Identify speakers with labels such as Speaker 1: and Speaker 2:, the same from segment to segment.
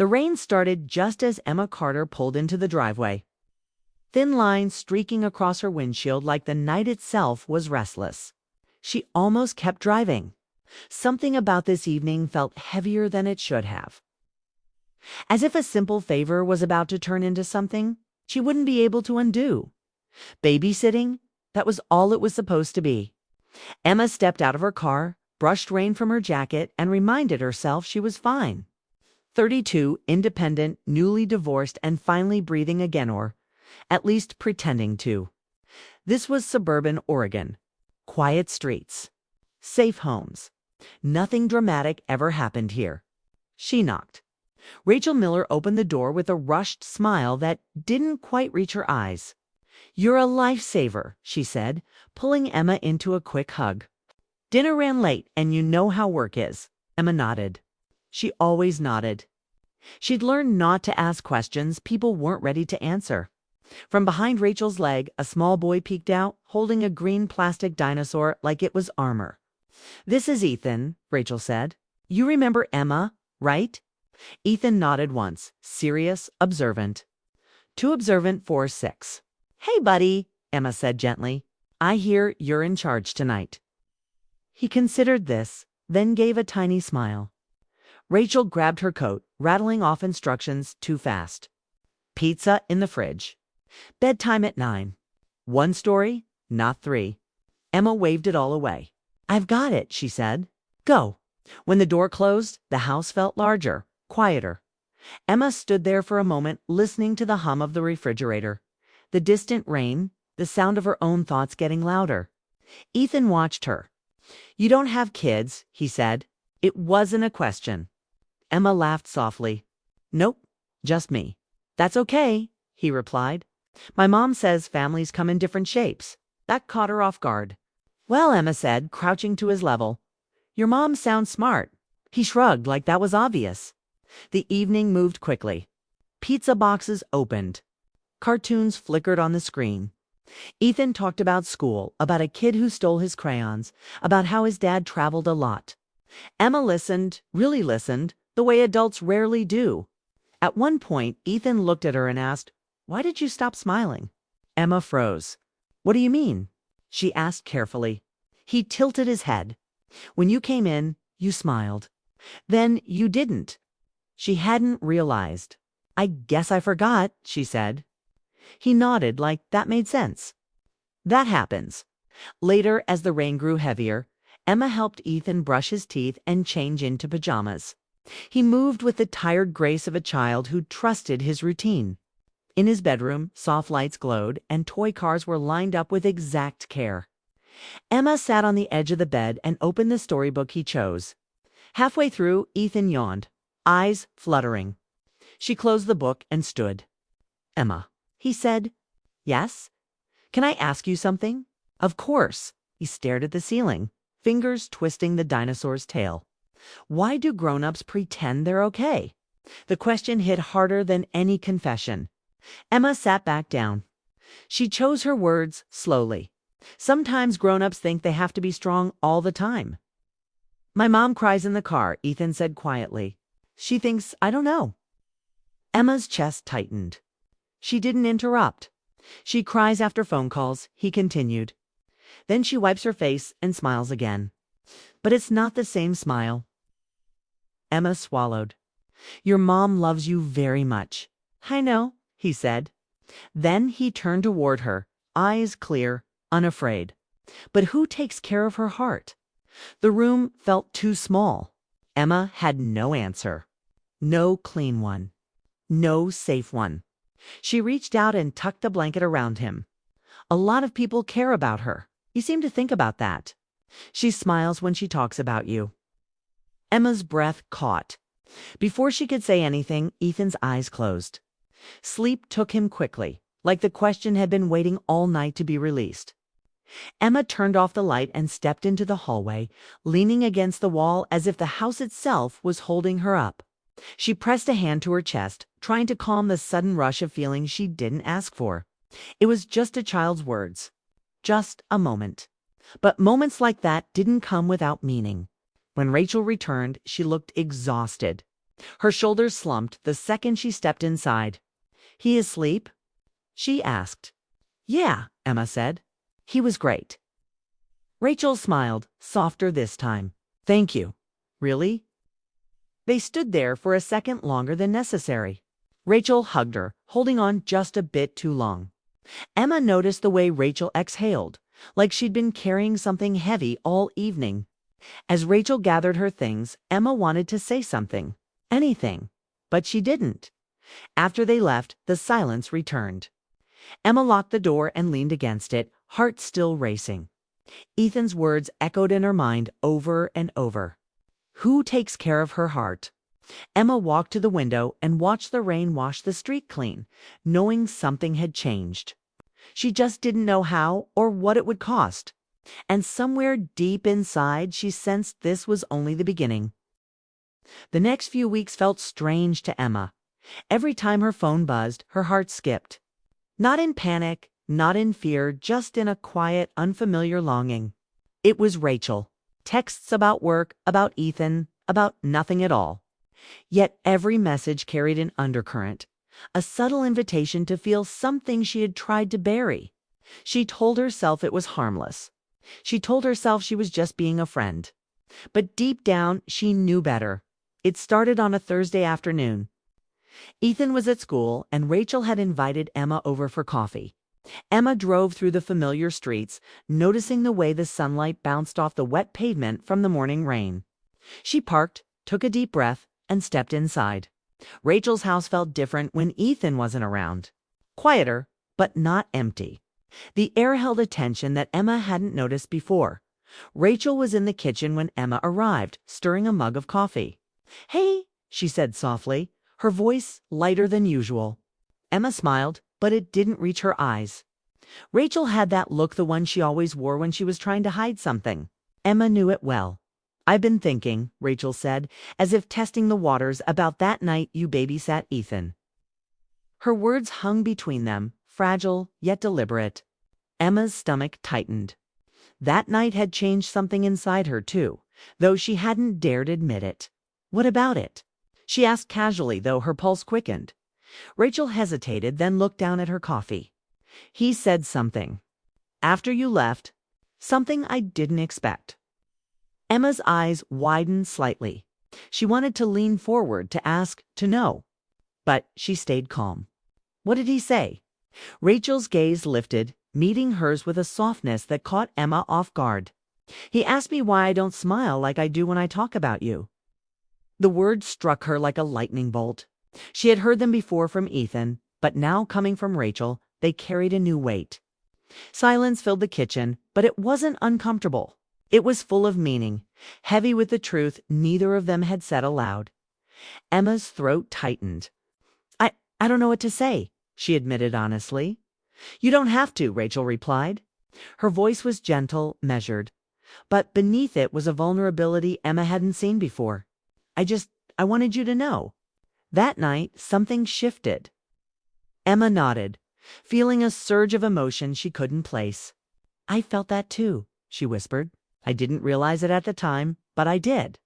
Speaker 1: The rain started just as Emma Carter pulled into the driveway. Thin lines streaking across her windshield like the night itself was restless. She almost kept driving. Something about this evening felt heavier than it should have. As if a simple favor was about to turn into something she wouldn't be able to undo. Babysitting? That was all it was supposed to be. Emma stepped out of her car, brushed rain from her jacket, and reminded herself she was fine. 32, independent, newly divorced, and finally breathing again, or at least pretending to. This was suburban Oregon. Quiet streets. Safe homes. Nothing dramatic ever happened here. She knocked. Rachel Miller opened the door with a rushed smile that didn't quite reach her eyes. "You're a lifesaver," she said, pulling Emma into a quick hug. "Dinner ran late, and you know how work is." Emma nodded. She always nodded. She'd learned not to ask questions people weren't ready to answer. From behind Rachel's leg, a small boy peeked out, holding a green plastic dinosaur like it was armor. "This is Ethan," Rachel said. "You remember Emma, right?" Ethan nodded once, serious, observant. Too observant for 6. "Hey, buddy," Emma said gently. "I hear you're in charge tonight." He considered this, then gave a tiny smile. Rachel grabbed her coat, rattling off instructions too fast. Pizza in the fridge. Bedtime at 9. 1 story, not 3. Emma waved it all away. "I've got it," she said. "Go." When the door closed, the house felt larger, quieter. Emma stood there for a moment, listening to the hum of the refrigerator, the distant rain, the sound of her own thoughts getting louder. Ethan watched her. "You don't have kids," he said. It wasn't a question. Emma laughed softly. "Nope, just me." "That's okay," he replied. "My mom says families come in different shapes." That caught her off guard. "Well," Emma said, crouching to his level, "your mom sounds smart." He shrugged like that was obvious. The evening moved quickly. Pizza boxes opened. Cartoons flickered on the screen. Ethan talked about school, about a kid who stole his crayons, about how his dad traveled a lot. Emma listened, really listened, the way adults rarely do. At one point, Ethan looked at her and asked, "Why did you stop smiling?" Emma froze. "What do you mean?" she asked carefully. He tilted his head. "When you came in, you smiled. Then you didn't." She hadn't realized. "I guess I forgot," she said. He nodded like that made sense. That happens. Later, as the rain grew heavier, Emma helped Ethan brush his teeth and change into pajamas. He moved with the tired grace of a child who trusted his routine. In his bedroom, soft lights glowed, and toy cars were lined up with exact care. Emma sat on the edge of the bed and opened the storybook he chose. Halfway through, Ethan yawned, eyes fluttering. She closed the book and stood. "Emma," he said. "Yes?" "Can I ask you something?" "Of course." He stared at the ceiling, fingers twisting the dinosaur's tail. "Why do grown-ups pretend they're okay?" The question hit harder than any confession. Emma sat back down. She chose her words slowly. Sometimes grown-ups think they have to be strong all the time. "My mom cries in the car," Ethan said quietly. "She thinks I don't know." Emma's chest tightened. She didn't interrupt. "She cries after phone calls," he continued. Then she wipes her face and smiles again. But it's not the same smile. Emma swallowed. "Your mom loves you very much." "I know," he said. Then he turned toward her, eyes clear, unafraid. "But who takes care of her heart?" The room felt too small. Emma had no answer. No clean one. No safe one. She reached out and tucked the blanket around him. "A lot of people care about her. You seem to think about that. She smiles when she talks about you." Emma's breath caught. Before she could say anything, Ethan's eyes closed. Sleep took him quickly, like the question had been waiting all night to be released. Emma turned off the light and stepped into the hallway, leaning against the wall as if the house itself was holding her up. She pressed a hand to her chest, trying to calm the sudden rush of feeling she didn't ask for. It was just a child's words. Just a moment. But moments like that didn't come without meaning. When Rachel returned, she looked exhausted. Her shoulders slumped the second she stepped inside. "He is asleep?" she asked. "Yeah," Emma said. "He was great." Rachel smiled, softer this time. "Thank you." "Really?" They stood there for a second longer than necessary. Rachel hugged her, holding on just a bit too long. Emma noticed the way Rachel exhaled, like she'd been carrying something heavy all evening. As Rachel gathered her things, Emma wanted to say something, anything, but she didn't. After they left, the silence returned. Emma locked the door and leaned against it, heart still racing. Ethan's words echoed in her mind over and over. Who takes care of her heart? Emma walked to the window and watched the rain wash the street clean, knowing something had changed. She just didn't know how or what it would cost. And somewhere deep inside, she sensed this was only the beginning. The next few weeks felt strange to Emma. Every time her phone buzzed, her heart skipped. Not in panic, not in fear, just in a quiet, unfamiliar longing. It was Rachel. Texts about work, about Ethan, about nothing at all. Yet every message carried an undercurrent, a subtle invitation to feel something she had tried to bury. She told herself it was harmless. She told herself she was just being a friend. But deep down, she knew better. It started on a Thursday afternoon. Ethan was at school, and Rachel had invited Emma over for coffee. Emma drove through the familiar streets, noticing the way the sunlight bounced off the wet pavement from the morning rain. She parked, took a deep breath, and stepped inside. Rachel's house felt different when Ethan wasn't around. Quieter, but not empty. The air held a tension that Emma hadn't noticed before. Rachel was in the kitchen when Emma arrived, stirring a mug of coffee. "Hey," she said softly, her voice lighter than usual. Emma smiled, but it didn't reach her eyes. Rachel had that look, the one she always wore when she was trying to hide something. Emma knew it well. "I've been thinking," Rachel said, as if testing the waters, "about that night you babysat Ethan." Her words hung between them, fragile yet deliberate. Emma's stomach tightened. That night had changed something inside her, too, though she hadn't dared admit it. "What about it?" she asked casually, though her pulse quickened. Rachel hesitated, then looked down at her coffee. "He said something. After you left. Something I didn't expect." Emma's eyes widened slightly. She wanted to lean forward, to ask, to know. But she stayed calm. "What did he say?" Rachel's gaze lifted, meeting hers with a softness that caught Emma off guard. "He asked me why I don't smile like I do when I talk about you." The words struck her like a lightning bolt. She had heard them before from Ethan, but now coming from Rachel, they carried a new weight. Silence filled the kitchen, but it wasn't uncomfortable. It was full of meaning, heavy with the truth neither of them had said aloud. Emma's throat tightened. I don't know what to say," she admitted honestly. "You don't have to," Rachel replied. Her voice was gentle, measured, but beneath it was a vulnerability Emma hadn't seen before. I wanted you to know. That night, something shifted." Emma nodded, feeling a surge of emotion she couldn't place. "I felt that too," she whispered. "I didn't realize it at the time, but I did."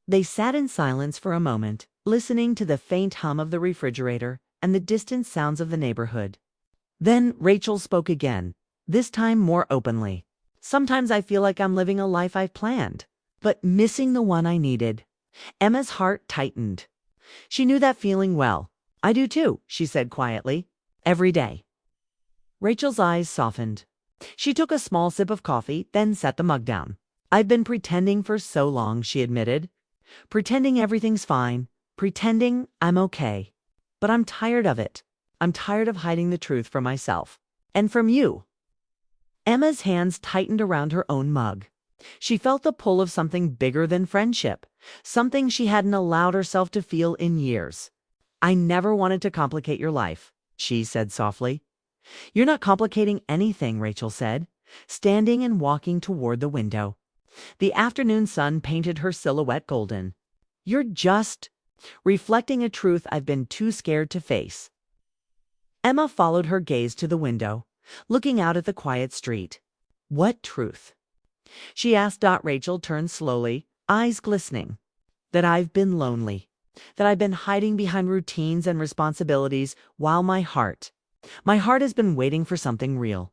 Speaker 1: They sat in silence for a moment, listening to the faint hum of the refrigerator and the distant sounds of the neighborhood. Then Rachel spoke again, this time more openly. "Sometimes I feel like I'm living a life I've planned, but missing the one I needed." Emma's heart tightened. She knew that feeling well. "I do too," she said quietly. "Every day." Rachel's eyes softened. She took a small sip of coffee, then set the mug down. "I've been pretending for so long," she admitted. "Pretending everything's fine. Pretending I'm okay. But I'm tired of it. I'm tired of hiding the truth from myself. And from you." Emma's hands tightened around her own mug. She felt the pull of something bigger than friendship, something she hadn't allowed herself to feel in years. "I never wanted to complicate your life," she said softly. "You're not complicating anything," Rachel said, standing and walking toward the window. The afternoon sun painted her silhouette golden. "You're just reflecting a truth I've been too scared to face." Emma followed her gaze to the window, looking out at the quiet street. "What truth?" she asked. Rachel turned slowly, eyes glistening. "That I've been lonely. that I've been hiding behind routines and responsibilities while my heart has been waiting for something real.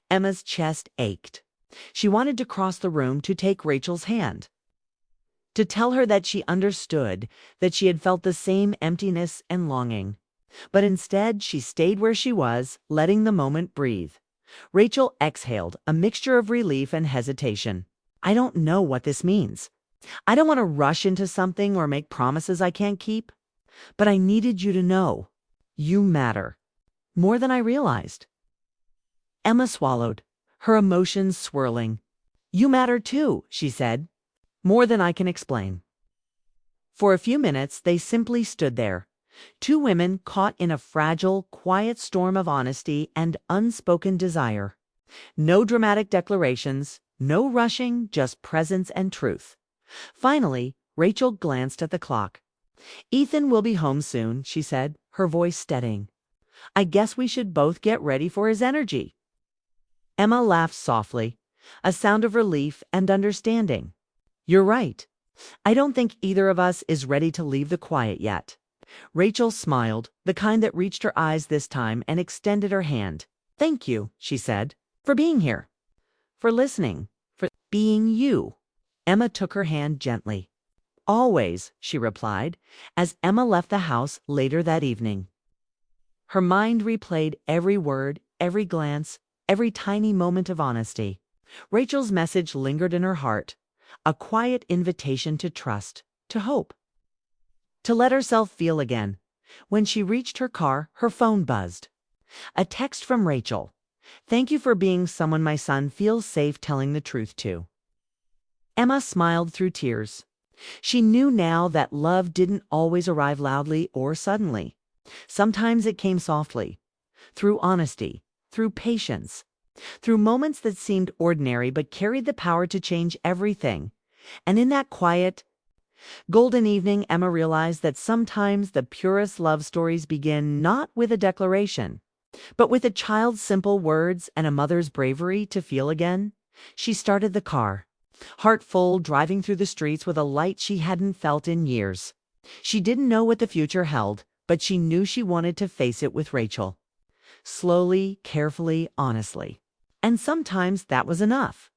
Speaker 1: Emma's chest ached. She wanted to cross the room to take Rachel's hand, to tell her that she understood, that she had felt the same emptiness and longing. But instead, she stayed where she was, letting the moment breathe. Rachel exhaled, a mixture of relief and hesitation. I don't know what this means. I don't want to rush into something or make promises I can't keep. But I needed you to know. You matter. More than I realized. Emma swallowed, her emotions swirling. You matter too, she said. More than I can explain. For a few minutes, they simply stood there. Two women caught in a fragile, quiet storm of honesty and unspoken desire. No dramatic declarations, no rushing, just presence and truth. Finally, Rachel glanced at the clock. Ethan will be home soon, she said, her voice steadying. I guess we should both get ready for his energy. Emma laughed softly, a sound of relief and understanding. You're right. I don't think either of us is ready to leave the quiet yet. Rachel smiled, the kind that reached her eyes this time, and extended her hand. Thank you, she said, for being here, for listening, for being you. Emma took her hand gently. Always, she replied, as Emma left the house later that evening. Her mind replayed every word, every glance, every tiny moment of honesty. Rachel's message lingered in her heart, a quiet invitation to trust, to hope, to let herself feel again. When she reached her car, her phone buzzed. A text from Rachel. Thank you for being someone my son feels safe telling the truth to. Emma smiled through tears. She knew now that love didn't always arrive loudly or suddenly. Sometimes it came softly, through honesty, through patience, through moments that seemed ordinary but carried the power to change everything. And in that quiet, golden evening, Emma realized that sometimes the purest love stories begin not with a declaration, but with a child's simple words and a mother's bravery to feel again. She started the car, heart full, driving through the streets with a light she hadn't felt in years. She didn't know what the future held, but she knew she wanted to face it with Rachel. Slowly, carefully, honestly. And sometimes that was enough.